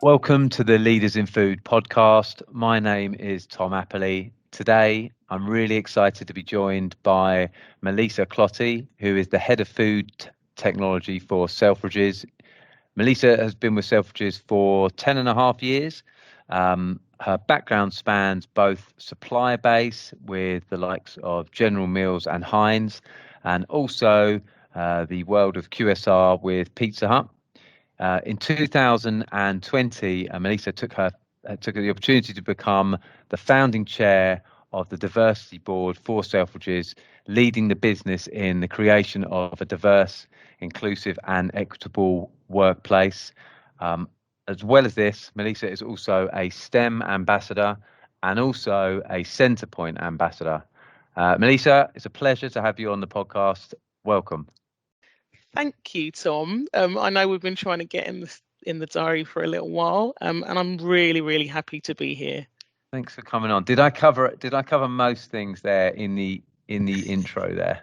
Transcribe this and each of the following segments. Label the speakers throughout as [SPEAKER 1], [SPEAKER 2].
[SPEAKER 1] Welcome to the Leaders in Food podcast. My name is Tom Apperley. Today, I'm really excited to be joined by Melisa Clottey, who is the head of food technology for Selfridges. Melisa has been with Selfridges for 10 and a half years. Her background spans both supply base with the likes of General Mills and Heinz, and also the world of QSR with Pizza Hut. In 2020, Melisa took the opportunity to become the founding chair of the diversity board for Selfridges, leading the business in the creation of a diverse, inclusive and equitable workplace. As well as this, Melisa is also a STEM ambassador and also a Centrepoint ambassador. Melisa, it's a pleasure to have you on the podcast. Welcome.
[SPEAKER 2] Thank you, Tom. I know we've been trying to get in the diary for a little while, and I'm really happy to be here.
[SPEAKER 1] Thanks for coming on. Did I cover most things there in the intro there?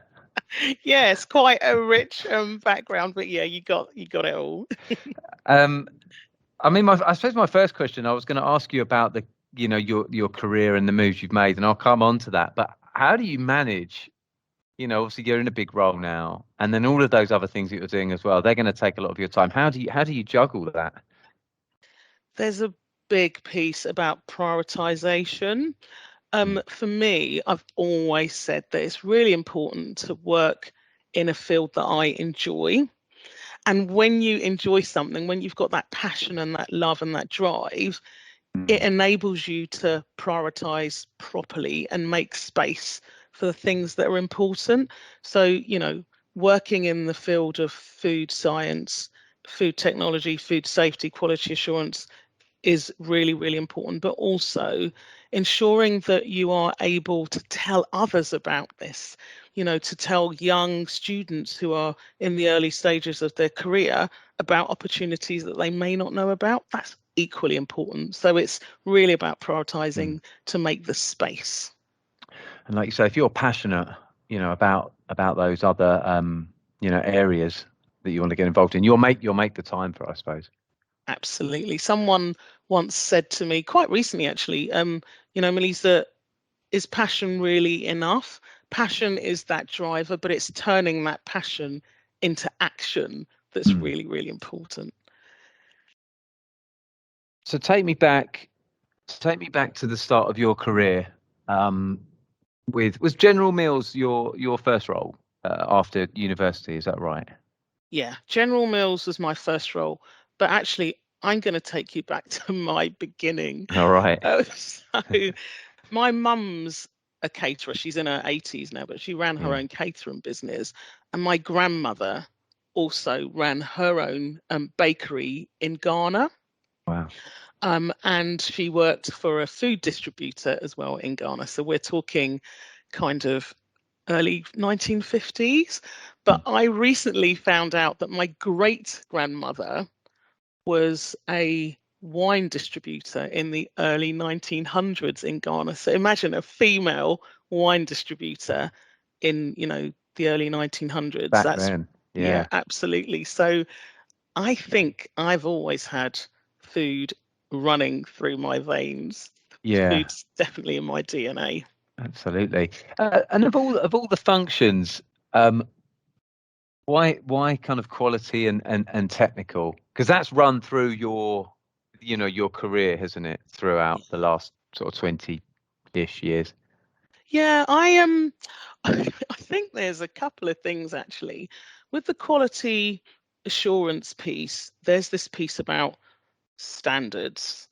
[SPEAKER 2] Yeah, it's quite a rich background, but yeah, you got it all.
[SPEAKER 1] I mean, I suppose my first question, I was going to ask you about your career and the moves you've made, and I'll come on to that. But how do you manage? Obviously you're in a big role now, and then all of those other things that you're doing as well, they're going to take a lot of your time. How do you juggle that?
[SPEAKER 2] There's a big piece about prioritization. For me, I've always said that it's really important to work in a field that I enjoy. And when you enjoy something, when you've got that passion and that love and that drive, it enables you to prioritize properly and make space for the things that are important. So, working in the field of food science, food technology, food safety, quality assurance is really important, but also ensuring that you are able to tell others about this, to tell young students who are in the early stages of their career about opportunities that they may not know about. That's equally important. So it's really about prioritizing to make the space.
[SPEAKER 1] And like you say, if you're passionate, about those other areas that you want to get involved in, you'll make the time for it, I suppose.
[SPEAKER 2] Absolutely. Someone once said to me quite recently, actually, Melisa, is passion really enough? Passion is that driver, but it's turning that passion into action that's really important.
[SPEAKER 1] So take me back to the start of your career. Was General Mills your first role after university? Is that right?
[SPEAKER 2] Yeah, General Mills was my first role, but actually, I'm going to take you back to my beginning.
[SPEAKER 1] All right.
[SPEAKER 2] So my mum's a caterer. She's in her 80s now, but she ran her own catering business. And my grandmother also ran her own bakery in Ghana.
[SPEAKER 1] Wow.
[SPEAKER 2] And she worked for a food distributor as well in Ghana. So we're talking kind of early 1950s. But I recently found out that my great-grandmother was a wine distributor in the early 1900s in Ghana. So imagine a female wine distributor in, the early 1900s.
[SPEAKER 1] Back then.
[SPEAKER 2] Yeah, absolutely. So I think I've always had food running through my veins.
[SPEAKER 1] Yeah.
[SPEAKER 2] Food's definitely in my DNA.
[SPEAKER 1] Absolutely. And of all the functions, why kind of quality and technical? Because that's run through your career, hasn't it, throughout the last sort of 20-ish years?
[SPEAKER 2] Yeah, I think there's a couple of things actually. With the quality assurance piece, there's this piece about standards.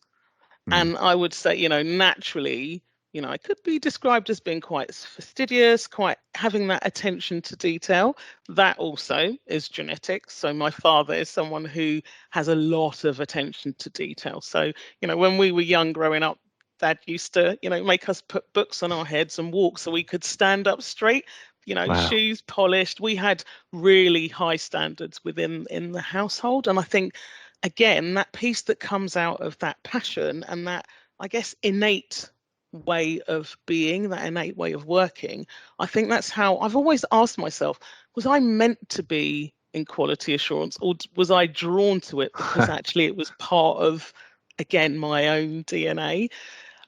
[SPEAKER 2] And I would say, naturally, I could be described as being quite fastidious, quite having that attention to detail. That also is genetics. So my father is someone who has a lot of attention to detail. So, when we were young growing up, Dad used to, make us put books on our heads and walk so we could stand up straight, wow. Shoes polished. We had really high standards in the household. And I think, again, that piece that comes out of that passion and that, I guess, innate way of being, that innate way of working, I think that's how I've always asked myself, was I meant to be in quality assurance, or was I drawn to it because actually it was part of, again, my own DNA?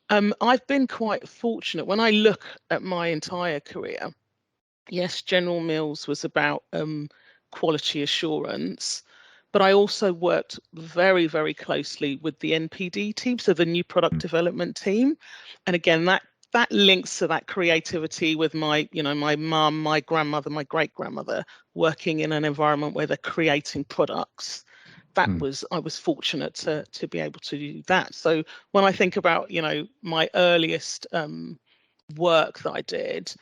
[SPEAKER 2] I've been quite fortunate when I look at my entire career. Yes, General Mills was about quality assurance, but I also worked very, very closely with the NPD team, so the new product development team. And again, that links to that creativity with my, my mum, my grandmother, my great grandmother working in an environment where they're creating products. I was fortunate to be able to do that. So when I think about, my earliest work that I did,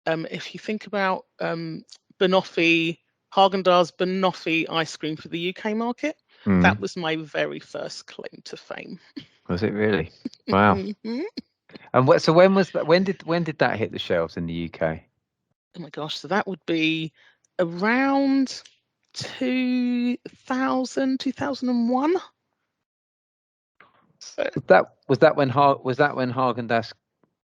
[SPEAKER 2] if you think about Banoffee, Haagen-Dazs Banoffee ice cream for the UK market, that was my very first claim to fame.
[SPEAKER 1] Was it really? Wow.
[SPEAKER 2] Mhm.
[SPEAKER 1] And so when was that? When did that hit the shelves in the UK?
[SPEAKER 2] Oh my gosh, so that would be around 2000, 2001. So
[SPEAKER 1] Was that when Haagen-Dazs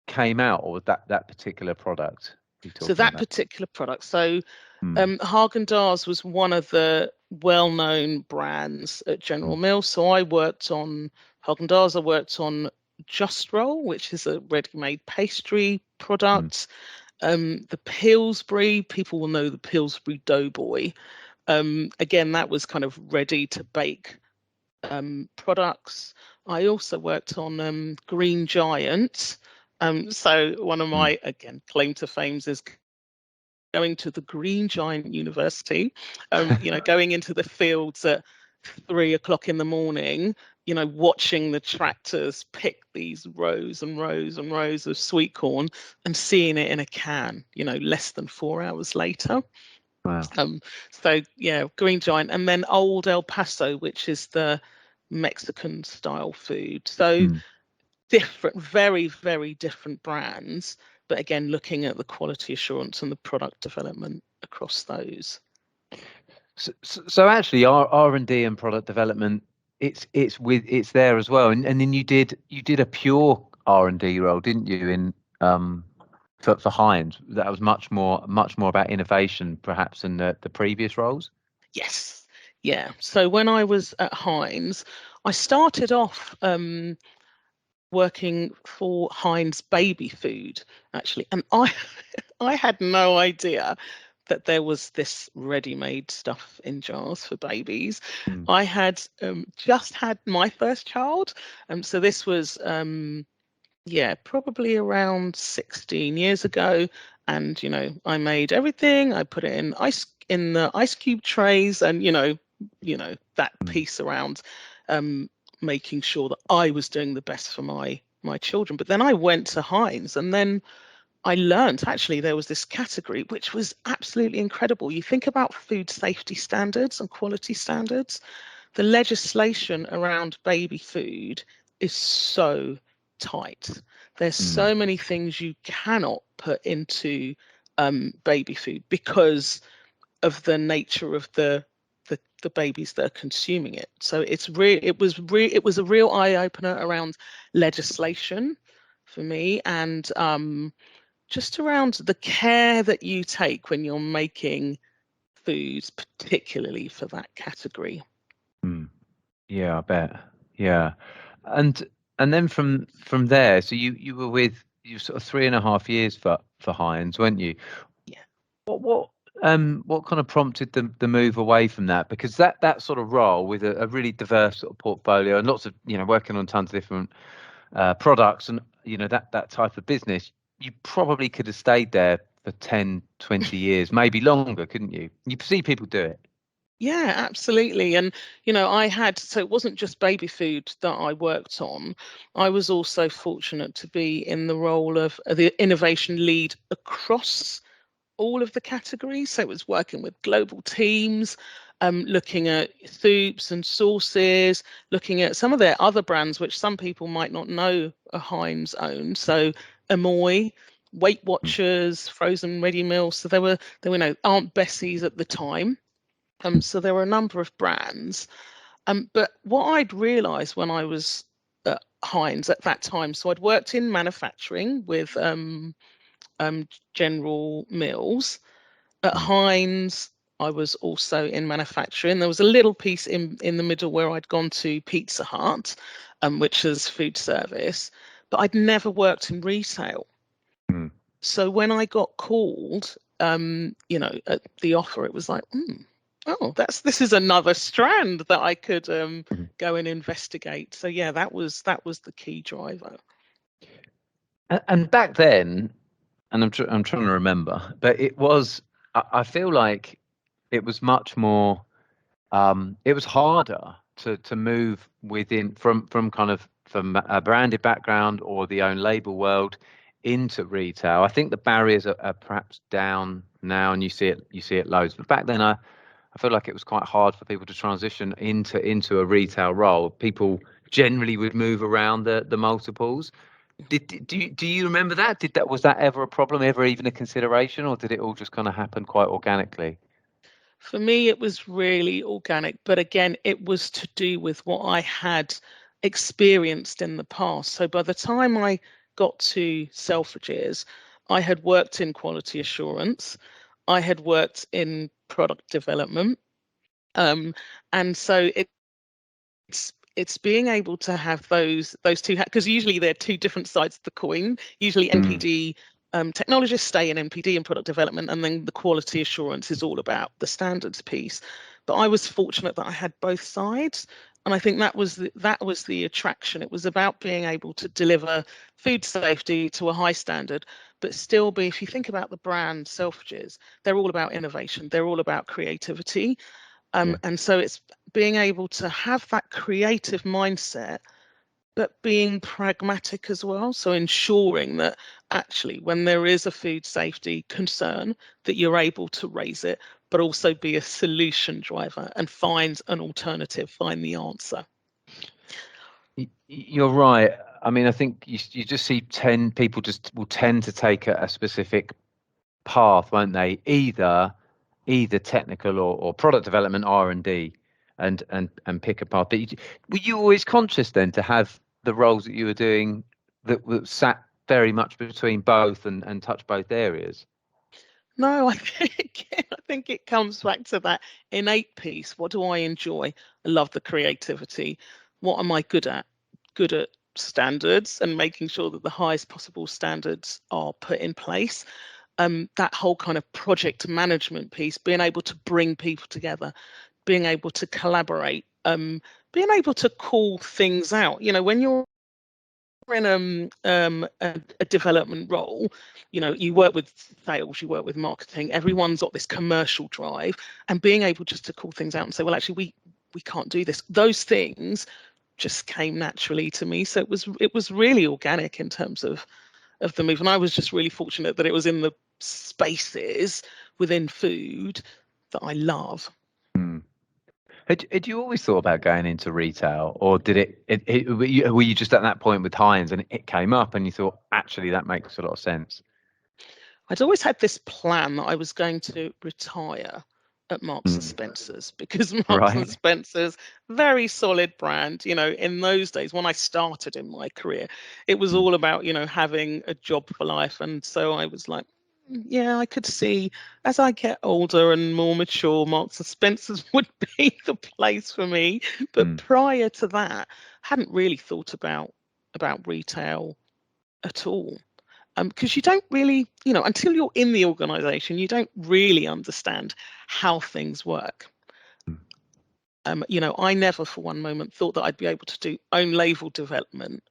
[SPEAKER 1] came out, or was that particular product you're talking
[SPEAKER 2] that
[SPEAKER 1] about?
[SPEAKER 2] particular product. So Haagen-Dazs was one of the well-known brands at General Mills. So I worked on Haagen-Dazs. I worked on Just Roll, which is a ready-made pastry product. The Pillsbury, people will know the Pillsbury Doughboy. Again, that was kind of ready-to-bake products. I also worked on Green Giant. So one of my, again, claim to fame is going to the Green Giant University, going into the fields at 3 o'clock in the morning, watching the tractors pick these rows and rows and rows of sweet corn and seeing it in a can, less than 4 hours later.
[SPEAKER 1] Wow.
[SPEAKER 2] So yeah, Green Giant, and then Old El Paso, which is the Mexican style food. So different, very, very different brands, but again, looking at the quality assurance and the product development across those.
[SPEAKER 1] So actually, R&D and product development, it's there as well. And then you did a pure R&D role, didn't you? In for Heinz, that was much more about innovation, perhaps, than the previous roles.
[SPEAKER 2] Yes, yeah. So when I was at Heinz, I started off working for Heinz baby food, actually, and I had no idea that there was this ready-made stuff in jars for babies. I had just had my first child, so this was probably around 16 years ago, and I made everything. I put it in the ice cube trays, and that piece around making sure that I was doing the best for my children. But then I went to Heinz, and then I learned actually there was this category which was absolutely incredible. You think about food safety standards and quality standards, the legislation around baby food is so tight. There's so many things you cannot put into baby food because of the nature of the babies that are consuming it. So it was a real eye opener around legislation for me, and just around the care that you take when you're making foods, particularly for that category.
[SPEAKER 1] Yeah, I bet. Yeah, and then from there, so you were with you sort of 3.5 years for Heinz, weren't you?
[SPEAKER 2] Yeah.
[SPEAKER 1] What kind of prompted the move away from that? Because that sort of role with a really diverse sort of portfolio and lots of working on tons of different products and that type of business, you probably could have stayed there for 10, 20 years, maybe longer, couldn't you? You see people do it.
[SPEAKER 2] Yeah, absolutely. And, so it wasn't just baby food that I worked on. I was also fortunate to be in the role of the innovation lead across all of the categories. So it was working with global teams, looking at soups and sauces, looking at some of their other brands, which some people might not know are Heinz owned. So Amoy, Weight Watchers, frozen ready meals. So there were Aunt Bessie's at the time. So there were a number of brands. But what I'd realised when I was at Heinz at that time, so I'd worked in manufacturing with General Mills, At Heinz, I was also in manufacturing. There was a little piece in the middle where I'd gone to Pizza Hut, which is food service, but I'd never worked in retail.
[SPEAKER 1] Mm.
[SPEAKER 2] So when I got called, at the offer, it was like, oh, this is another strand that I could go and investigate. So yeah, that was the key driver.
[SPEAKER 1] And back then, and I'm trying to remember, but it was. I feel like it was much more. It was harder to move within from a branded background or the own label world into retail. I think the barriers are perhaps down now, and you see it loads. But back then, I feel like it was quite hard for people to transition into a retail role. People generally would move around the multiples. Do you remember that? Was that ever a problem, ever even a consideration, or did it all just kind of happen quite organically?
[SPEAKER 2] For me, it was really organic, but again, it was to do with what I had experienced in the past. So by the time I got to Selfridges, I had worked in quality assurance, I had worked in product development, and so it's being able to have those two, because usually they're two different sides of the coin. Usually NPD technologists stay in NPD and product development, and then the quality assurance is all about the standards piece. But I was fortunate that I had both sides, and I think that was the attraction. It was about being able to deliver food safety to a high standard, but still be, if you think about the brand Selfridges, they're all about innovation, they're all about creativity. And so it's being able to have that creative mindset, but being pragmatic as well. So ensuring that actually when there is a food safety concern, that you're able to raise it, but also be a solution driver and find an alternative, find the answer.
[SPEAKER 1] You're right. I mean, I think you just see 10 people just will tend to take a specific path, won't they? Either technical or product development, R&D, and pick a path. But were you always conscious then to have the roles that you were doing that sat very much between both and touch both areas?
[SPEAKER 2] No, I think it comes back to that innate piece. What do I enjoy? I love the creativity. What am I good at? Good at standards and making sure that the highest possible standards are put in place. That whole kind of project management piece, being able to bring people together, being able to collaborate, being able to call things out. When you're in a development role, you work with sales, you work with marketing, everyone's got this commercial drive, and being able just to call things out and say, well, actually we can't do this. Those things just came naturally to me. So it was really organic in terms of the move. And I was just really fortunate that it was in the spaces within food that I love.
[SPEAKER 1] Had you always thought about going into retail, or did were you just at that point with Heinz and it came up and you thought, actually, that makes a lot of sense?
[SPEAKER 2] I'd always had this plan that I was going to retire at Marks and Spencer's, because Marks and
[SPEAKER 1] Right.
[SPEAKER 2] Spencer's, very solid brand. In those days when I started in my career, it was all about, having a job for life. And so I was like, yeah, I could see as I get older and more mature, Marks and Spencer's would be the place for me. But prior to that, I hadn't really thought about retail at all. Because you don't really, until you're in the organization, you don't really understand how things work. I never for one moment thought that I'd be able to do own label development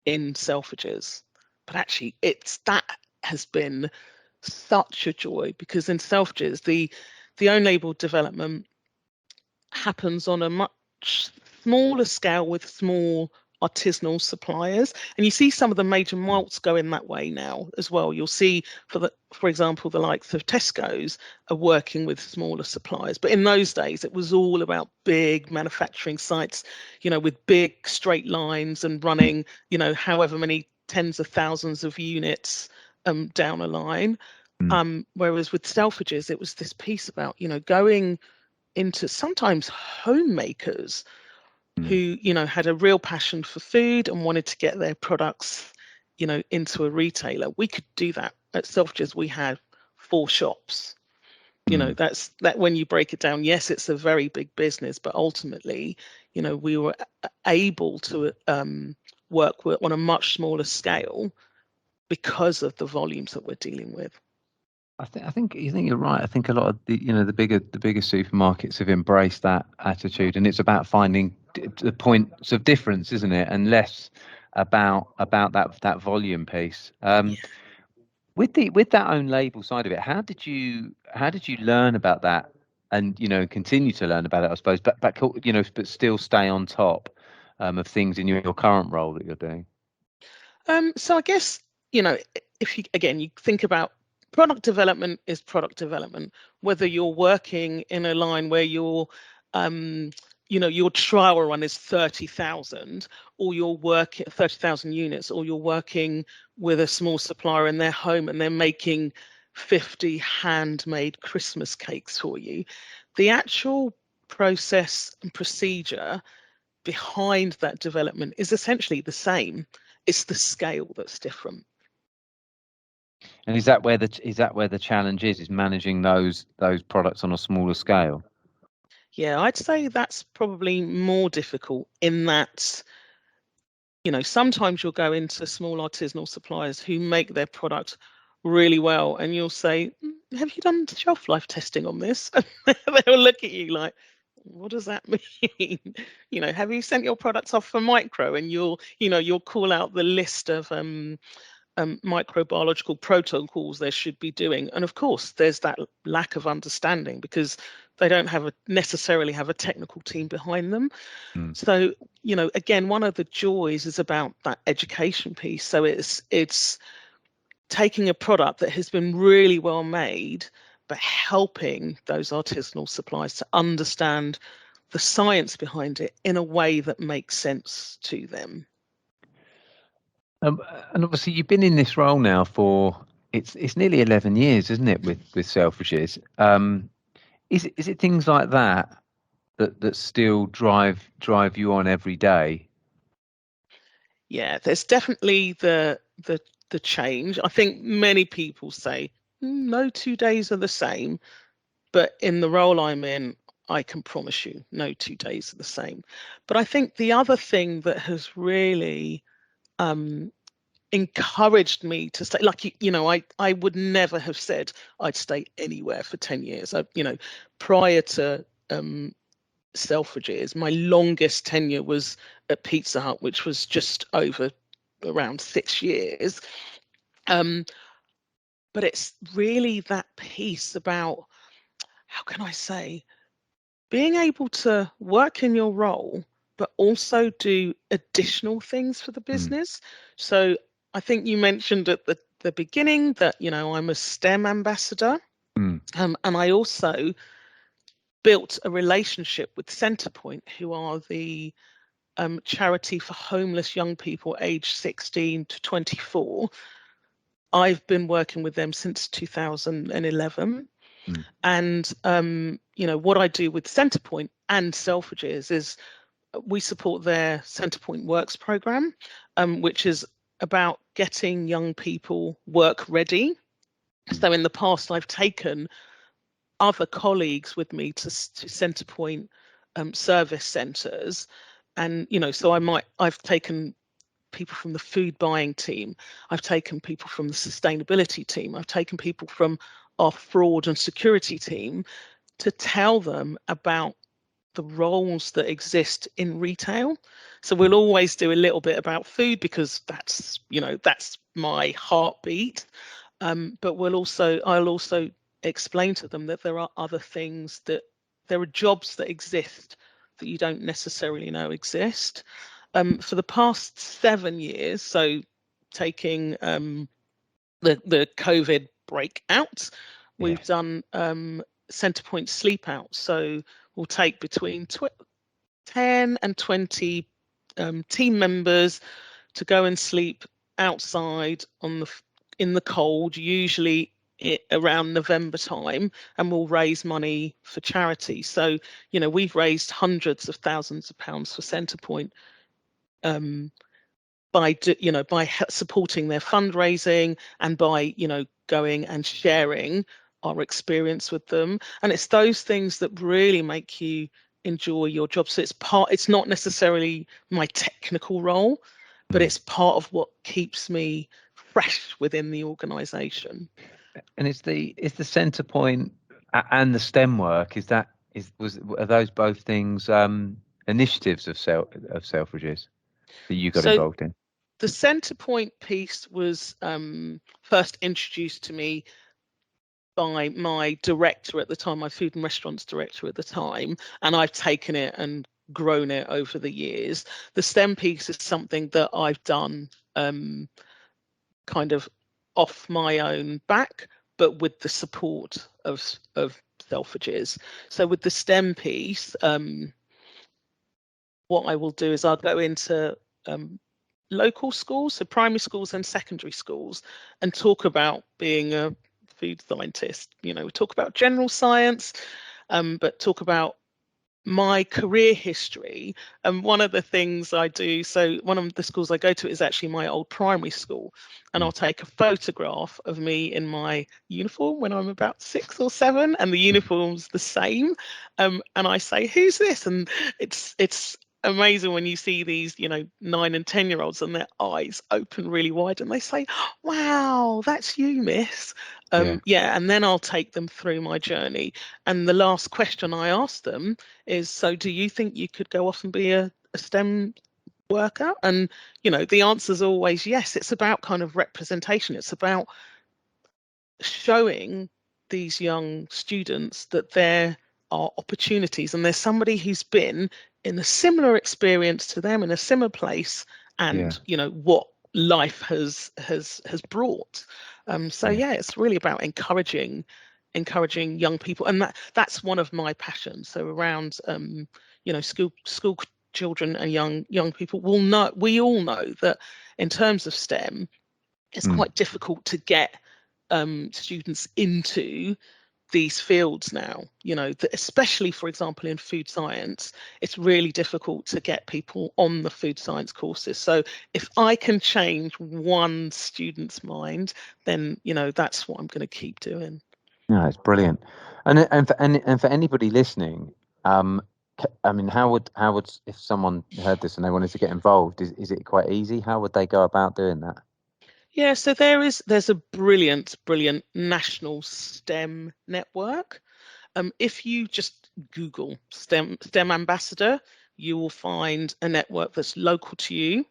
[SPEAKER 2] in Selfridges, but actually that has been such a joy, because in Selfridges, the own label development happens on a much smaller scale with small artisanal suppliers, and you see some of the major malts go in that way now as well. You'll see, for example, the likes of Tesco's are working with smaller suppliers, but in those days it was all about big manufacturing sites, with big straight lines and running, however many tens of thousands of units down a line. Whereas with Selfridges, it was this piece about, going into sometimes homemakers who, had a real passion for food and wanted to get their products, into a retailer. We could do that at Selfridges. We had 4 shops, You know, that's that when you break it down, yes, it's a very big business, but ultimately, you know, we were able to work on a much smaller scale because of the volumes that we're dealing with.
[SPEAKER 1] I think you're right. I think a lot of the bigger supermarkets have embraced that attitude, and it's about finding the points of difference, isn't it? And less about that volume piece. With that own label side of it, how did you learn about that, and continue to learn about it, I suppose, but but still stay on top of things in your current role that you're doing?
[SPEAKER 2] So I guess, if you think about product development is product development, whether you're working in a line where your trial run is 30,000, or you're working 30,000 units, or you're working with a small supplier in their home and they're making 50 handmade Christmas cakes for you. The actual process and procedure behind that development is essentially the same. It's the scale that's different.
[SPEAKER 1] And is that where the challenge is managing those products on a smaller scale?
[SPEAKER 2] Yeah, I'd say that's probably more difficult in that, sometimes you'll go into small artisanal suppliers who make their product really well, and you'll say, have you done shelf life testing on this? They'll look at you like, what does that mean? Have you sent your products off for micro? And you'll call out the list of microbiological protocols they should be doing. And of course, there's that lack of understanding because they don't necessarily have a technical team behind them. So, again, one of the joys is about that education piece. So it's taking a product that has been really well made, but helping those artisanal suppliers to understand the science behind it in a way that makes sense to them.
[SPEAKER 1] And obviously, you've been in this role now for it's nearly 11 years, isn't it? With Selfridges, is it things like that still drive you on every day?
[SPEAKER 2] Yeah, there's definitely the change. I think many people say no 2 days are the same, but in the role I'm in, I can promise you no 2 days are the same. But I think the other thing that has really encouraged me to stay, like, I would never have said I'd stay anywhere for 10 years. Prior to Selfridges, my longest tenure was at Pizza Hut, which was just over around 6 years. But it's really that piece about, how can I say, being able to work in your role, but also do additional things for the business. So I think you mentioned at the beginning that, I'm a STEM ambassador. And I also built a relationship with Centrepoint, who are the charity for homeless young people aged 16 to 24. I've been working with them since 2011. And, what I do with Centrepoint and Selfridges is we support their Centrepoint Works program, which is about getting young people work ready. So in the past, I've taken other colleagues with me to Centrepoint service centres. And, so I've taken people from the food buying team, I've taken people from the sustainability team, I've taken people from our fraud and security team to tell them about the roles that exist in retail. So we'll always do a little bit about food because that's my heartbeat. But I'll also explain to them that there are other things, that there are jobs that exist that you don't necessarily know exist. For the past 7 years, so taking the COVID breakout, we've done Centrepoint sleep out. So we'll take between 10 and 20 team members to go and sleep outside in the cold, usually around November time, and we'll raise money for charity. So, we've raised hundreds of thousands of pounds for Centrepoint by supporting their fundraising and by, going and sharing our experience with them. And it's those things that really make you enjoy your job. So it's not necessarily my technical role, but it's part of what keeps me fresh within the organisation.
[SPEAKER 1] And it's the centre point and the STEM work. Are those both things initiatives of Selfridges that you got
[SPEAKER 2] So
[SPEAKER 1] involved in?
[SPEAKER 2] the centre point piece was first introduced to me by my director at the time, my food and restaurants director at the time, and I've taken it and grown it over the years. The STEM piece is something that I've done kind of off my own back, but with the support of Selfridges. So with the STEM piece, what I will do is I'll go into local schools, so primary schools and secondary schools, and talk about being a food scientist. We talk about general science, but talk about my career history. And one of the things I do, so one of the schools I go to is actually my old primary school, and I'll take a photograph of me in my uniform when I'm about 6 or 7, and the uniform's the same, and I say, who's this? And it's amazing when you see these 9 and 10-year-olds and their eyes open really wide and they say, wow, that's you, miss. Yeah, and then I'll take them through my journey, and the last question I ask them is, so do you think you could go off and be a STEM worker? And the answer is always yes. It's about kind of representation. It's about showing these young students that there are opportunities, and there's somebody who's been in a similar experience to them in a similar place, and what life has brought. So it's really about encouraging young people, and that's one of my passions. So around school children and young people, we all know that in terms of STEM, it's quite difficult to get students into these fields now, especially, for example, in food science, it's really difficult to get people on the food science courses. So if I can change one student's mind, then that's what I'm going to keep doing.
[SPEAKER 1] No, it's brilliant. And for anybody listening, I mean, how would if someone heard this and they wanted to get involved, is it quite easy? How would they go about doing that?
[SPEAKER 2] Yeah, so there's a brilliant national STEM network. If you just Google STEM ambassador, you will find a network that's local to you.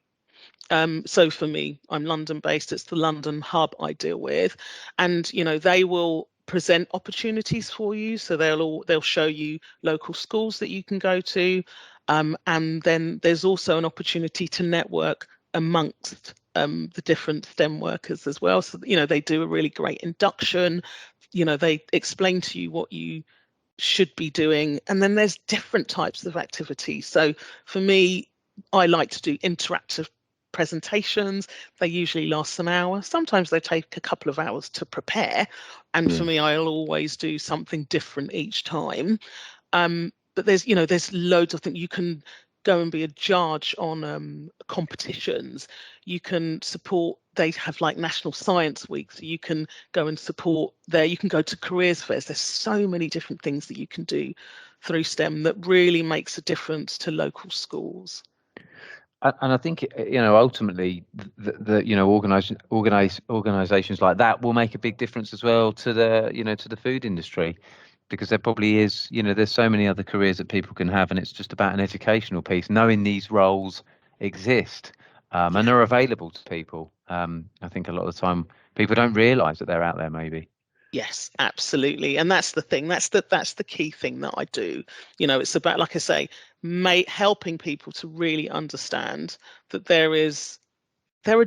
[SPEAKER 2] So for me, I'm London based. It's the London hub I deal with, and they will present opportunities for you. So they'll show you local schools that you can go to, and then there's also an opportunity to network amongst the different STEM workers as well. So they do a really great induction. They explain to you what you should be doing, and then there's different types of activities. So for me, I like to do interactive presentations. They usually last an hour. Sometimes they take a couple of hours to prepare, and for me, I'll always do something different each time. But there's loads of things. You can go and be a judge on competitions. You can support, they have like National Science Week, so you can go and support there. You can go to careers fairs. There's so many different things that you can do through STEM that really makes a difference to local schools.
[SPEAKER 1] And I think ultimately organizations like that will make a big difference as well to the food industry, because there probably is there's so many other careers that people can have, and it's just about an educational piece, knowing these roles exist and are available to people. I think a lot of the time people don't realize that they're out there, maybe.
[SPEAKER 2] Yes, absolutely. And that's the thing. That's the key thing that I do. It's about, like I say, helping people to really understand that there are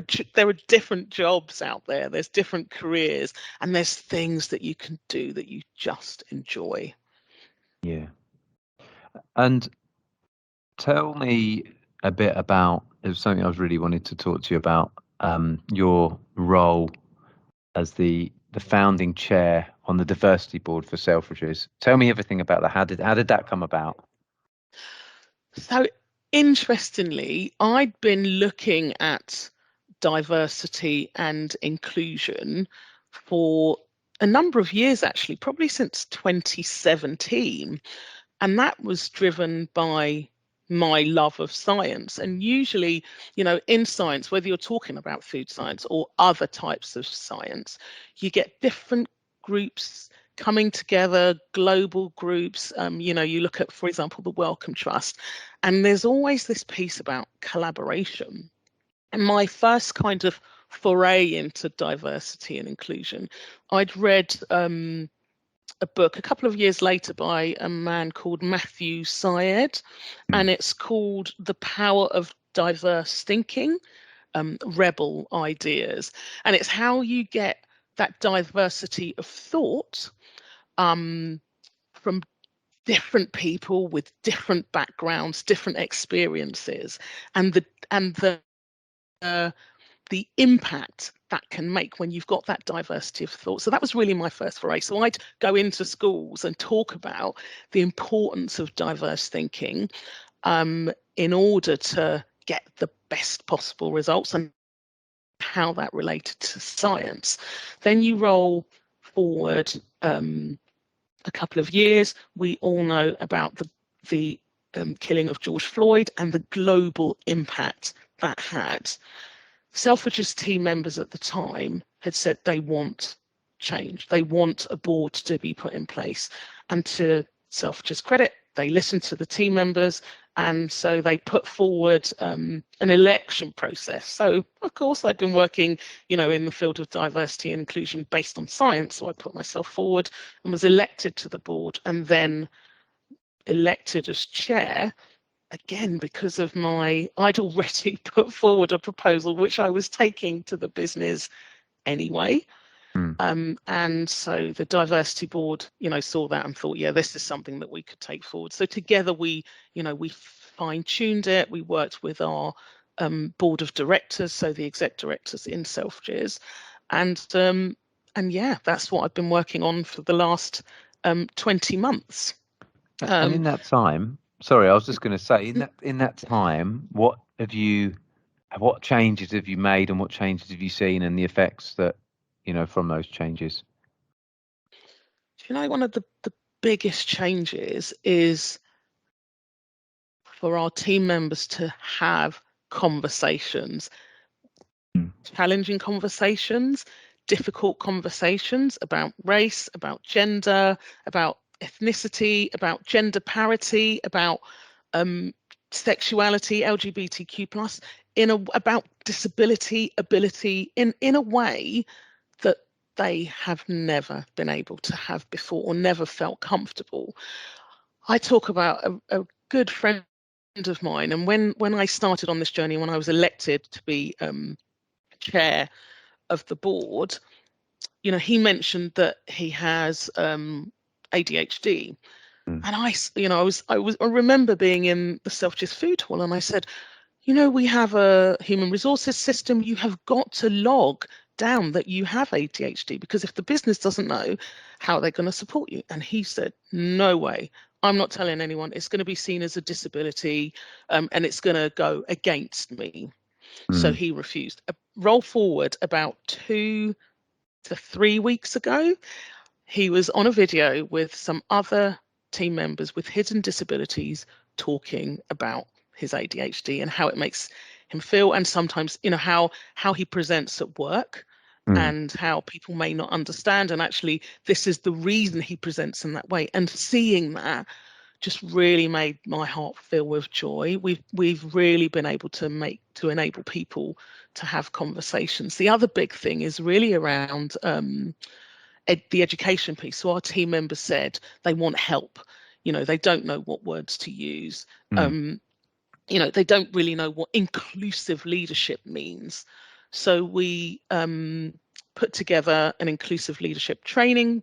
[SPEAKER 2] different jobs out there. There's different careers, and there's things that you can do that you just enjoy.
[SPEAKER 1] Yeah. And tell me a bit about, it was something I was really wanted to talk to you about, your role as the founding chair on the diversity board for Selfridges. Tell me everything about that. How did that come about?
[SPEAKER 2] So interestingly, I'd been looking at diversity and inclusion for a number of years, actually, probably since 2017. And that was driven by my love of science. And usually, in science, whether you're talking about food science or other types of science, you get different groups coming together, global groups. You look at, for example, the Wellcome Trust, and there's always this piece about collaboration. And my first kind of foray into diversity and inclusion, I'd read a book a couple of years later by a man called Matthew Syed, and it's called The Power of Diverse Thinking, Rebel Ideas. And it's how you get that diversity of thought from different people with different backgrounds, different experiences, and the impact that can make when you've got that diversity of thought. So that was really my first foray. So I'd go into schools and talk about the importance of diverse thinking in order to get the best possible results and how that related to science. Then you roll forward a couple of years. We all know about the killing of George Floyd and the global impact that had. Selfridges team members at the time had said they want change. They want a board to be put in place. And to Selfridges' credit, they listened to the team members, and so they put forward an election process. So, of course, I'd been working, in the field of diversity and inclusion based on science. So I put myself forward and was elected to the board, and then elected as chair. Again, because of I'd already put forward a proposal which I was taking to the business anyway. And so the diversity board, saw that and thought, yeah, this is something that we could take forward. So together we fine-tuned it. We worked with our board of directors, so the exec directors in Selfridges, and yeah, that's what I've been working on for the last 20 months.
[SPEAKER 1] And in that time, sorry, I was just going to say, in that time, what changes have you made, and what changes have you seen, and the effects that from those changes?
[SPEAKER 2] One of the biggest changes is for our team members to have conversations, challenging conversations, difficult conversations about race, about gender, about ethnicity, about gender parity, about sexuality, LGBTQ+, about disability, ability, in a way that they have never been able to have before or never felt comfortable. I talk about a good friend of mine, and when I started on this journey, when I was elected to be chair of the board, he mentioned that he has ADHD. And I remember being in the Selfridges food hall, and I said, we have a human resources system. You have got to log down that you have ADHD, because if the business doesn't know, how are they going to support you? And he said, no way. I'm not telling anyone. It's going to be seen as a disability, and it's going to go against me. So he refused. Roll forward about 2 to 3 weeks ago, he was on a video with some other team members with hidden disabilities talking about his ADHD and how it makes him feel, and sometimes how he presents at work and how people may not understand, and actually this is the reason he presents in that way. And seeing that just really made my heart fill with joy. We've really been able to enable people to have conversations. The other big thing is really around the education piece. So our team members said they want help. They don't know what words to use. They don't really know what inclusive leadership means. So we put together an inclusive leadership training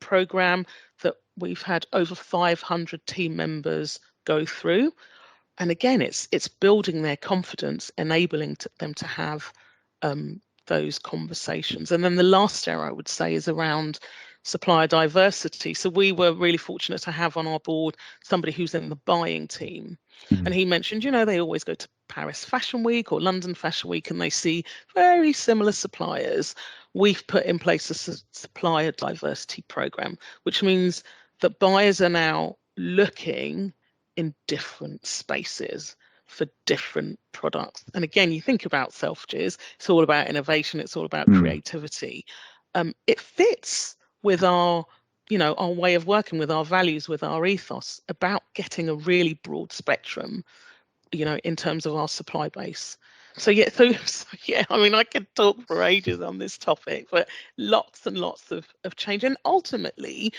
[SPEAKER 2] program that we've had over 500 team members go through. And again, it's building their confidence, enabling them to have those conversations. And then the last area I would say is around supplier diversity. So we were really fortunate to have on our board somebody who's in the buying team. And he mentioned, they always go to Paris Fashion Week or London Fashion Week, and they see very similar suppliers. we've put in place a supplier diversity program, which means that buyers are now looking in different spaces for different products. And again, you think about Selfridges, it's all about innovation, it's all about creativity. It fits with our our way of working, with our values, with our ethos about getting a really broad spectrum, in terms of our supply base. So yeah, I mean, I could talk for ages on this topic, but lots and lots of change. And ultimately,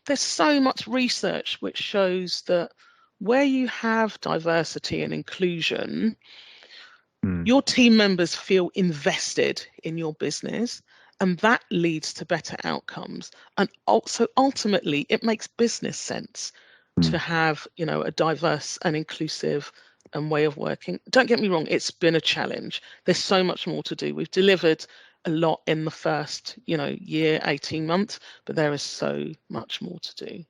[SPEAKER 2] there's so much research which shows that where you have diversity and inclusion, your team members feel invested in your business, and that leads to better outcomes. And also, ultimately, it makes business sense to have, a diverse and inclusive way of working. Don't get me wrong, it's been a challenge. There's so much more to do. We've delivered a lot in the first, year, 18 months, but there is so much more to do.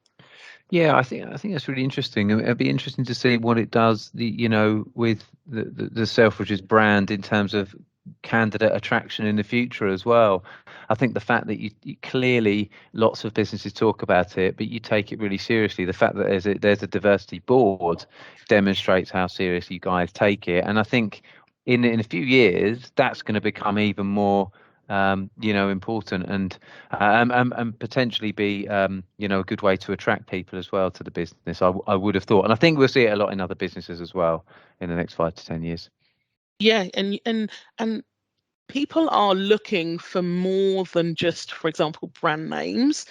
[SPEAKER 1] Yeah, I think that's really interesting. It'd be interesting to see what it does, with the Selfridges brand in terms of candidate attraction in the future as well. I think the fact that you clearly, lots of businesses talk about it, but you take it really seriously. The fact that there's a diversity board demonstrates how serious you guys take it. And I think in a few years that's going to become even more important and potentially be a good way to attract people as well to the business. I would have thought, and I think we'll see it a lot in other businesses as well in the next 5 to 10 years.
[SPEAKER 2] Yeah, and people are looking for more than just, for example, brand names.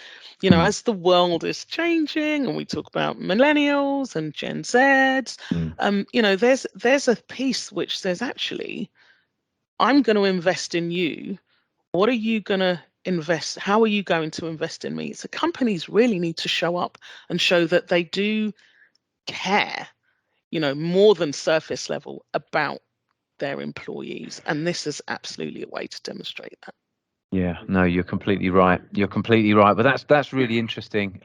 [SPEAKER 2] As the world is changing and we talk about millennials and Gen Zs, there's a piece which says, actually, I'm going to invest in you. What are you going to invest? How are you going to invest in me? So companies really need to show up and show that they do care, more than surface level about their employees. And this is absolutely a way to demonstrate that.
[SPEAKER 1] Yeah, no, you're completely right. But that's really interesting.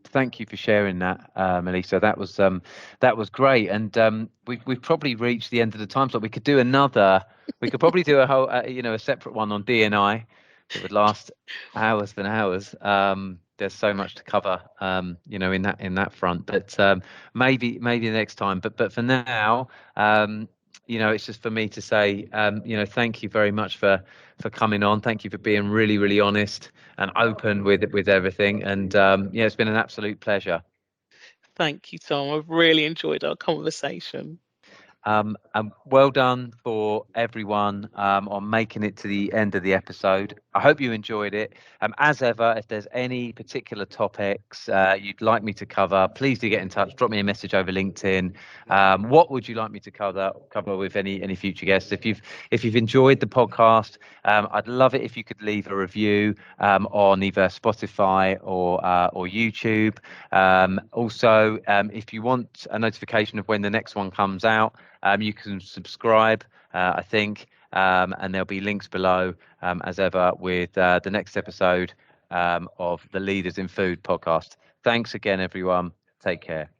[SPEAKER 1] Thank you for sharing that, Melisa. That was great. And we've probably reached the end of the time slot. We could do another. We could probably do a whole, a separate one on D&I. It would last hours and hours. There's so much to cover, in that front. But maybe the next time. But for now, it's just for me to say, thank you very much for coming on. Thank you for being really, really honest and open with everything. And it's been an absolute pleasure.
[SPEAKER 2] Thank you, Tom. I've really enjoyed our conversation.
[SPEAKER 1] And well done for everyone on making it to the end of the episode. I hope you enjoyed it. As ever, if there's any particular topics you'd like me to cover, please do get in touch. Drop me a message over LinkedIn. What would you like me to cover with any future guests? If you've enjoyed the podcast, I'd love it if you could leave a review on either Spotify or YouTube. Also, if you want a notification of when the next one comes out, you can subscribe, I think, and there'll be links below, as ever, with the next episode of the Leaders in Food podcast. Thanks again, everyone. Take care.